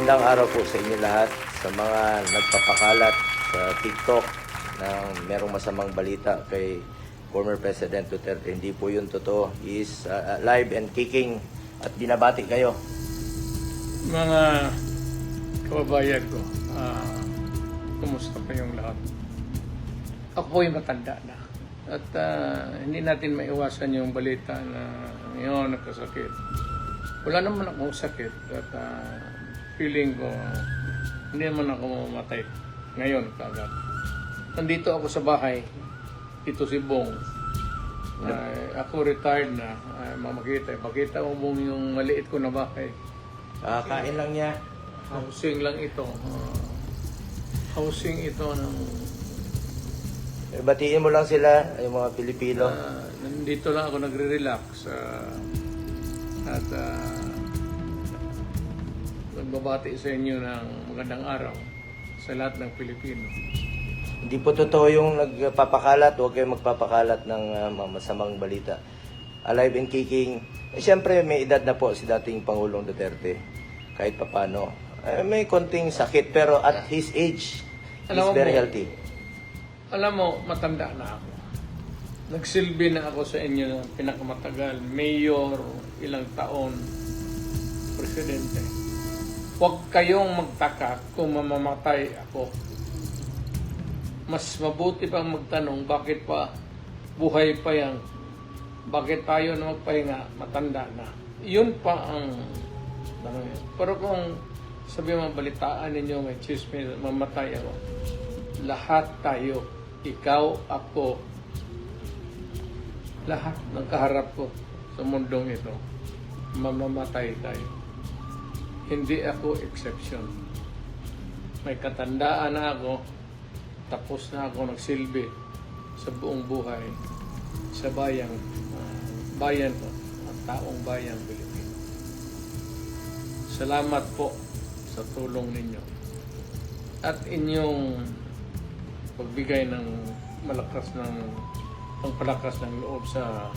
Magandang araw po sa inyo lahat, sa mga nagpapakalat sa TikTok na merong masamang balita kay former President Duterte. Hindi po yun totoo. He is alive and kicking at binabati kayo. Mga kababayan ko, kumusta kayong lahat? Ako po yung matanda na. At hindi natin maiwasan yung balita na ngayon nagkasakit. Wala naman akong sakit at feeling ko hindi naman ako mamatay ngayon kagad. Nandito ako sa bahay, ito si Bong. Ako retired na, makita mo Bong yung maliit ko na bahay. Kain lang niya. Housing lang ito. Housing ito ng... Batiin mo lang sila, yung mga Pilipino. Nandito lang ako nagre-relax. At nagbabati sa inyo ng magandang araw sa lahat ng Pilipino. Hindi po totoo yung nagpapakalat. Huwag kayong magpapakalat ng masamang balita. Alive and kicking. Siyempre, may edad na po si dating Pangulong Duterte. Kahit papano. May konting sakit, pero at his age, he's very healthy. Alam mo, matanda na ako. Nagsilbi na ako sa inyo ng pinakamatagal. Mayor, ilang taon, presidente. Huwag kayong magtaka kung mamamatay ako. Mas mabuti pang magtanong, bakit pa buhay pa yan? Bakit tayo na magpahinga, matanda na? Yun pa ang... Pero kung sabi mo, balitaan ninyo, may chismis, mamatay ako. Lahat tayo, ikaw, ako, lahat ng kaharap ko sa mundong ito, mamamatay tayo. Hindi ako exception. May katandaan na ako, tapos na ako nagsilbi sa buong buhay sa bayan ko, ang taong bayang Pilipino. Salamat po sa tulong ninyo at inyong pagbigay ng pangpalakas ng loob sa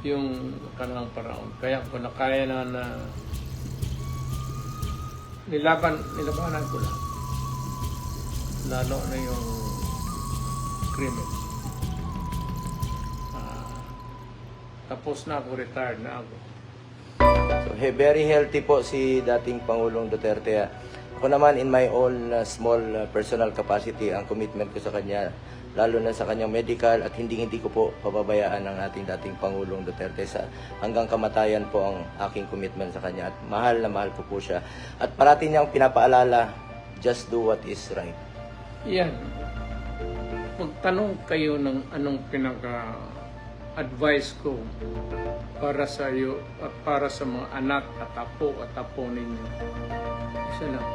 yung kanilang paraon. Kaya kung nakaya na nilabanan ko lang. Lalo na yung krimen. Tapos na ako, retired na ako. So, very healthy po si dating Pangulong Duterte. Ako naman, in my own small personal capacity, ang commitment ko sa kanya, lalo na sa kanyang medical, at hindi ko po pababayaan ang ating dating Pangulong Duterte. Hanggang kamatayan po ang aking commitment sa kanya. At mahal na mahal ko po siya. At parati niyang pinapaalala, just do what is right. Yan. Magtanong kayo ng anong pinaka-advice ko para sa iyo at para sa mga anak at apo ninyo. Isa lang.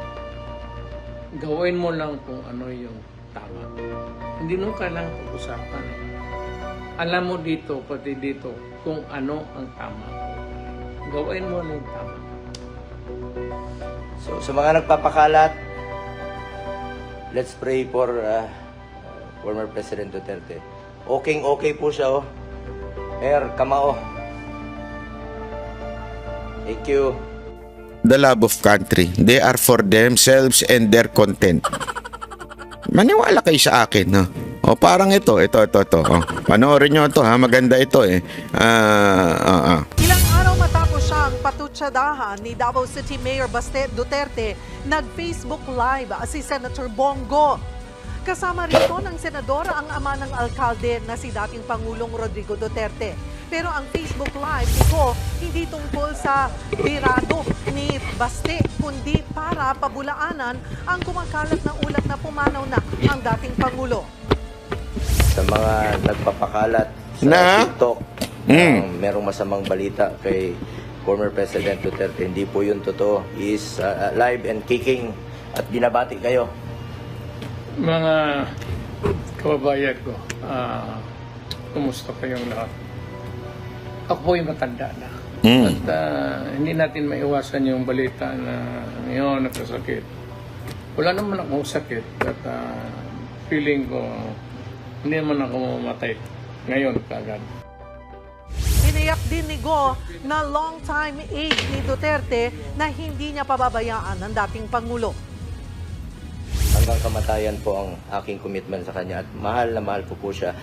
Gawin mo lang kung ano yung tama. Hindi mo kailangang pag-usapan. Alam mo dito, pati dito, kung ano ang tama. Gawin mo lang yung tama. So, sa mga nagpapakalat, let's pray for former President Duterte. Okay po siya, oh. Kamao. Thank you. The love of country. They are for themselves and their content. Maniwala kayo sa akin, no? O parang ito. O, panoorin nyo ito, ha? Maganda ito, eh. Ilang araw matapos siyang patutsadahan ni Davao City Mayor Baste Duterte, nag-Facebook Live si Senator Bongo. Kasama rito ng senador ang ama ng alkalde na si dating Pangulong Rodrigo Duterte. Pero ang Facebook Live ito hindi tungkol sa birado ni Baste, kundi para pabulaanan ang kumakalat na ulat na pumanaw na ang dating Pangulo. Sa mga nagpapakalat sa TikTok, merong masamang balita kay former President Duterte. Hindi po yun totoo. He is alive and kicking at binabati kayo. Mga kababayan ko, kumusta kayong lahat? Ako po yung matanda na. At hindi natin maiwasan yung balita na ngayon nagkasakit. Wala naman akong sakit at feeling ko hindi naman ako mamatay ngayon kagad. Tiniyak din ni Go na long-time aide ni Duterte na hindi niya pababayaan ang dating Pangulo. Hanggang kamatayan po ang aking commitment sa kanya at mahal na mahal ko po siya.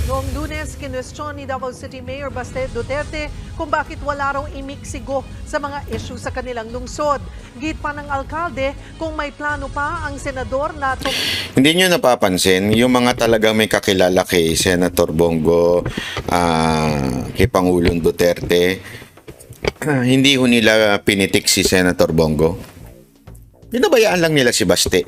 Noong Lunes, kinwestiyon ni Davao City Mayor Baste Duterte kung bakit wala raw imik si Go sa mga issue sa kanilang lungsod. Git pa ng alkalde kung may plano pa ang senador na Hindi nyo napapansin, yung mga talagang may kakilala kay Senator Bongo, kay Pangulong Duterte, hindi ho nila pinitik si Senator Bongo. Pinabayaan lang nila si Baste.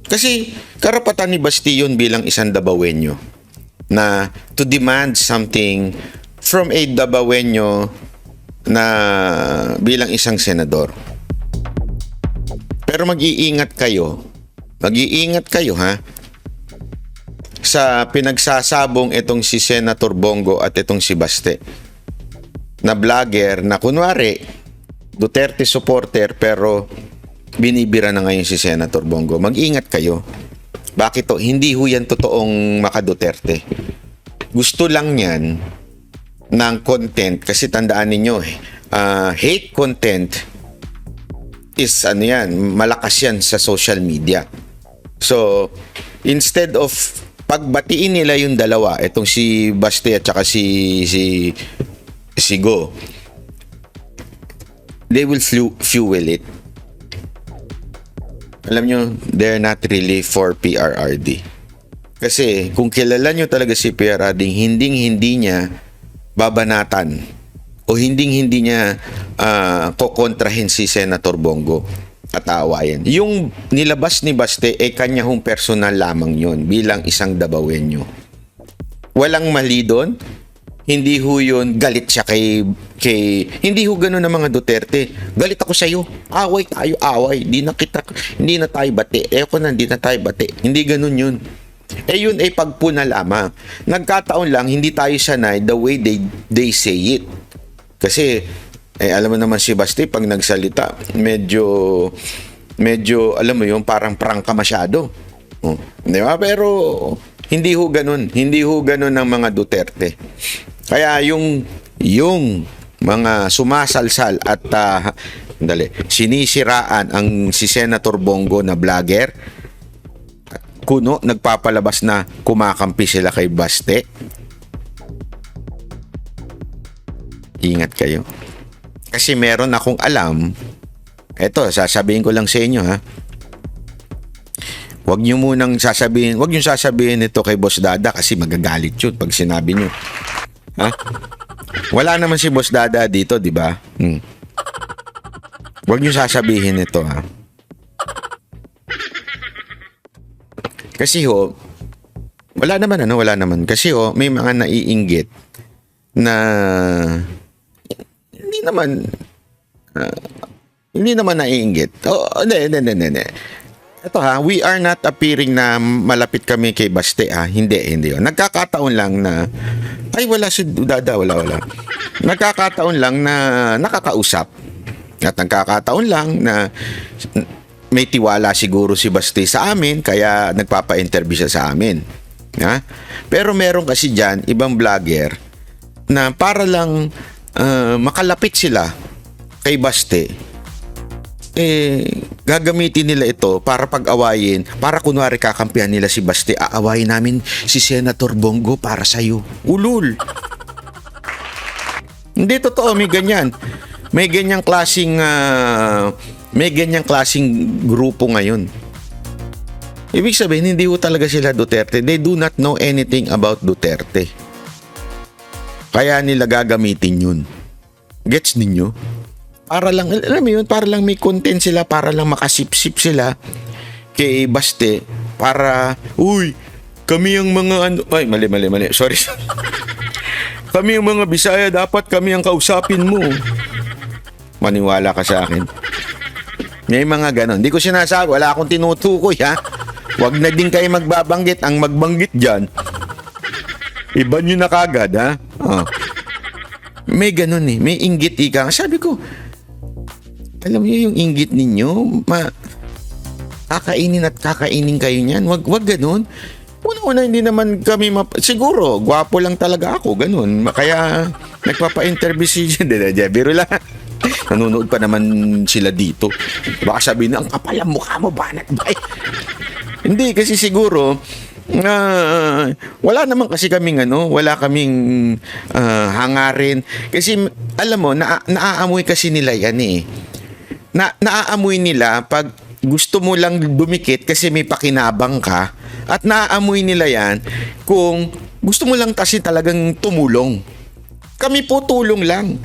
Kasi karapatan ni Baste yun bilang isang Dabawenyo na to demand something from a Dabawenyo na bilang isang senador. Pero mag-iingat kayo ha, sa pinagsasabong itong si Senator Bongo at itong si Baste na vlogger na kunwari Duterte supporter pero binibira na ngayon si Senator Bongo. Mag-ingat kayo. Bakit to? Hindi ho yan totoong maka-Duterte. Gusto lang yan ng content kasi tandaan ninyo hate content is malakas yan sa social media. So, instead of pagbatiin nila yung dalawa, itong si Baste at saka si Go, they will fuel it. Alam nyo, they're not really for PRRD. Kasi kung kilala nyo talaga si PRRD, hindi niya babanatan o hindi niya kokontrahin si Senator Bongo at aawayan. Yung nilabas ni Baste kanya hong personal lamang yon bilang isang Dabawenyo. Walang mali doon. Hindi ho yun, galit siya kay hindi ho ganun ng mga Duterte. Galit ako sa iyo. Away tayo, away. Hindi na tayo bati. Hindi na tayo bati. Hindi ganun yun. Yun ay pagpuna lamang. Nagkataon lang, hindi tayo sanay the way they say it. Kasi, alam mo naman si Basti, pag nagsalita, medyo, alam mo yun, parang prangka masyado. Di ba? Pero, hindi ho ganun. Hindi ho ganun ng mga Duterte. Kaya yung mga sumasalsal at sinisiraan ang si Senator Bongo na vlogger at kuno nagpapalabas na kumakampi sila kay Baste. Ingat kayo. Kasi meron akong alam. Eto, sasabihin ko lang sa inyo ha. Huwag niyo sasabihin ito kay Boss Dada kasi magagalit yun pag sinabi niyo. Ha? Wala naman si Boss Dada dito, di ba? Huwag niyo sasabihin ito, ha? Kasi wala naman. Kasi may mga naiinggit na hindi naman naiinggit. Hindi. Ito ha, we are not appearing na malapit kami kay Baste ha. Hindi. Nagkakataon lang na wala si Dada, wala. Nagkakataon lang na nakakausap. At nagkakataon lang na may tiwala siguro si Baste sa amin kaya nagpapa-interview siya sa amin. Ha? Pero meron kasi dyan ibang vlogger na para lang makalapit sila kay Baste, gagamitin nila ito para pag-awayin, para kunwari kakampihan nila si Baste, aawayin namin si Senator Bongo para sa'yo. Ulul! Hindi totoo, may ganyan. May ganyang klaseng grupo ngayon. Ibig sabihin, hindi ho talaga sila Duterte. They do not know anything about Duterte. Kaya nila gagamitin yun. Gets ninyo? Para lang, alam mo yun, para lang may content sila, para lang makasipsip sila kay Baste, para, kami ang mga mali. Sorry. Kami ang mga Bisaya, dapat kami ang kausapin mo. Maniwala ka sa akin. May mga ganon. Hindi ko sinasabi, wala akong tinutukoy ha. Huwag na din kayo magbabanggit. Ang magbanggit dyan, iba nyo na kagad ha. May ganon may inggit ika. Sabi ko, alam niyo yung inggit ninyo, kakainin kayo niyan. Wag ganon. una, hindi naman kami siguro, gwapo lang talaga ako, ganun. Kaya nagpapa-interview si biro lang. Nanonood pa naman sila dito. Baka sabihin, ang kapal ang mukha mo, banat ba? Hindi, kasi siguro, wala naman kasi kaming wala kaming hangarin. Kasi, alam mo, naaamoy kasi nila yan eh. Naaamoy nila pag gusto mo lang dumikit kasi may pakinabang ka, at naaamoy nila yan kung gusto mo lang kasi talagang tumulong. Kami po tulong lang.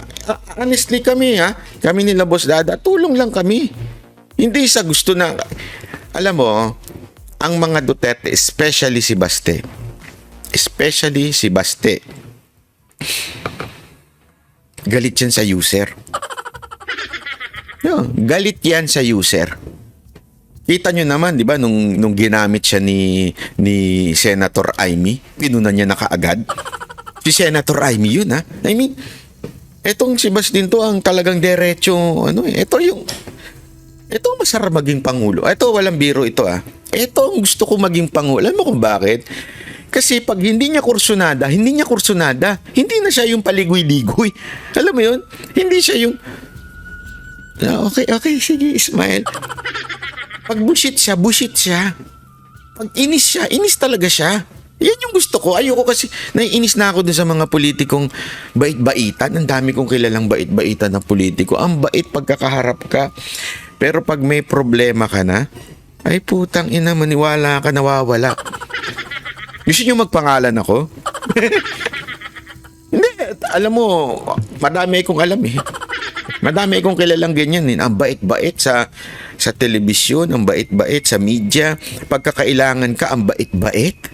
Honestly kami kami nila Boss Dada, tulong lang kami. Hindi sa gusto na, alam mo, ang mga Duterte, especially si Baste, galit yan sa user. Galit yan sa user. Kita nyo naman, di ba, nung ginamit siya ni Senator Amy, pinunan niya na kaagad. Si Senator Amy yun, I mean, etong si Bastin to ang talagang derecho, ito masarap maging pangulo. Ito, walang biro ito, Ito ang gusto ko maging pangulo. Alam mo kung bakit? Kasi pag hindi niya kursunada, hindi na siya yung paligoy-ligoy. Alam mo yun? Hindi siya yung, okay, sige, smile. Pag bullshit siya. Pag inis talaga siya. Yan yung gusto ko. Ayoko kasi, naiinis na ako dun sa mga politikong bait-baitan. Ang dami kong kilalang bait-baitan na politiko. Ang bait pagkakaharap ka. Pero pag may problema ka na, ay putang ina, maniwala ka, nawawala. Gusto nyo magpangalan ako? Hindi, alam mo, madami akong alam eh. Madami akong kilalang ganyan eh. Ang bait-bait sa telebisyon, ang bait-bait sa media. Pagkakailangan ka, ang bait-bait.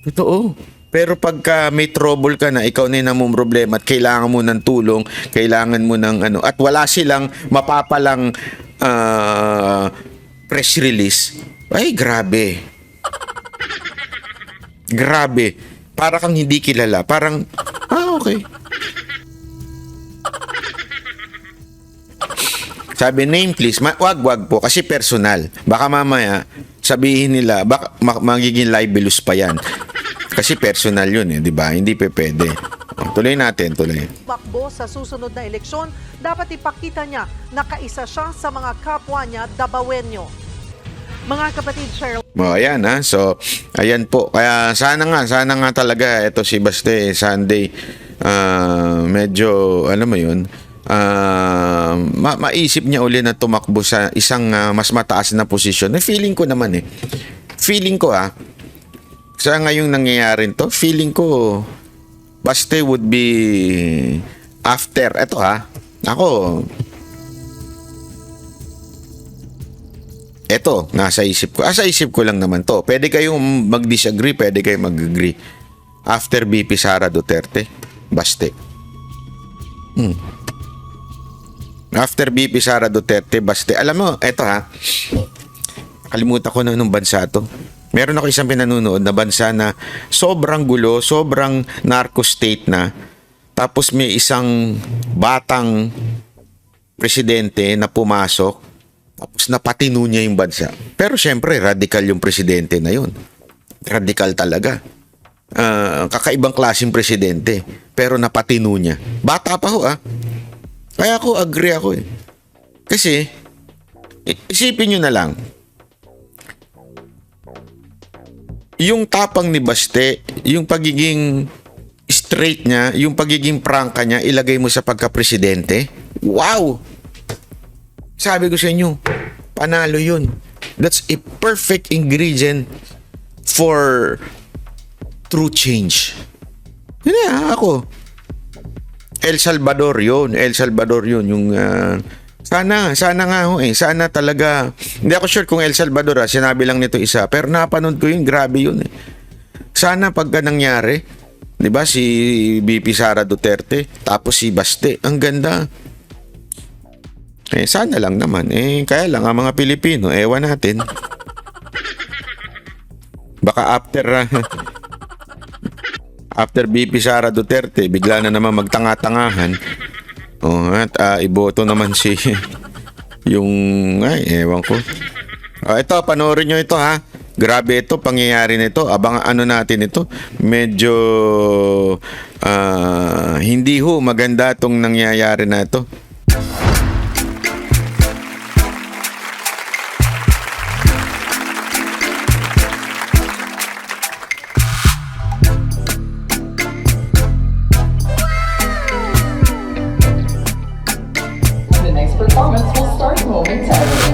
Totoo. Pero pagka may trouble ka na, ikaw na yung problema at kailangan mo ng tulong, kailangan mo ng at wala silang mapapalang press release, ay grabe. Grabe. Para kang hindi kilala. Parang, okay. Sabi, name please. Wag po kasi personal. Baka mamaya sabihin nila, baka magiging libelous pa yan. Kasi personal yun di ba? Hindi pwede. Tuloy natin. Bakbo sa susunod na eleksyon, dapat ipakita niya na kaisa siya sa mga kapwa niya Dabawenyo. Mga kapatid, Cheryl. Ayan So, ayan po. Kaya sana nga talaga ito si Baste Sunday. Medyo, alam mo yun, maisip niya uli na tumakbo sa isang mas mataas na posisyon. Feeling ko naman Feeling ko sa ngayong nangyayari to, feeling ko Baste would be after eto ako eto nasa isip ko. Sa isip ko lang naman to. Pwede kayong mag-disagree, pwede kayong mag-agree. After BP Sara Duterte, Baste. After BP Sara Duterte, Baste. Alam mo, eto kalimutan ko na nung bansa to. Meron ako isang pinanunood na bansa na sobrang gulo, sobrang narco state na. Tapos may isang batang presidente na pumasok. Tapos napatino niya yung bansa. Pero syempre, radical yung presidente na yun. Radical talaga. Kakaibang klaseng presidente. Pero napatino niya. Bata pa ho Kaya ako, agree ako Kasi, isipin nyo na lang. Yung tapang ni Baste, yung pagiging straight niya, yung pagiging prangka niya, ilagay mo sa pagka-presidente. Wow! Sabi ko sa inyo, panalo yun. That's a perfect ingredient for true change. Hindi ako. El Salvador yun. Yung sana nga sana talaga. Hindi ako sure kung El Salvador sinabi lang nito isa, pero napanood ko yun, grabe yun Sana pagka nangyari, 'di ba, si BP Sara Duterte tapos si Baste, ang ganda. Sana lang naman. Kaya lang ang mga Pilipino, ewan natin. Baka after BP Sara Duterte, bigla na naman magtanga-tangahan. At iboto naman ewan ko. Ito, panoorin nyo ito Grabe ito, pangyayari nito. Abang ano natin ito. Medyo hindi ho maganda itong nangyayari na ito. The next performance will start momentarily.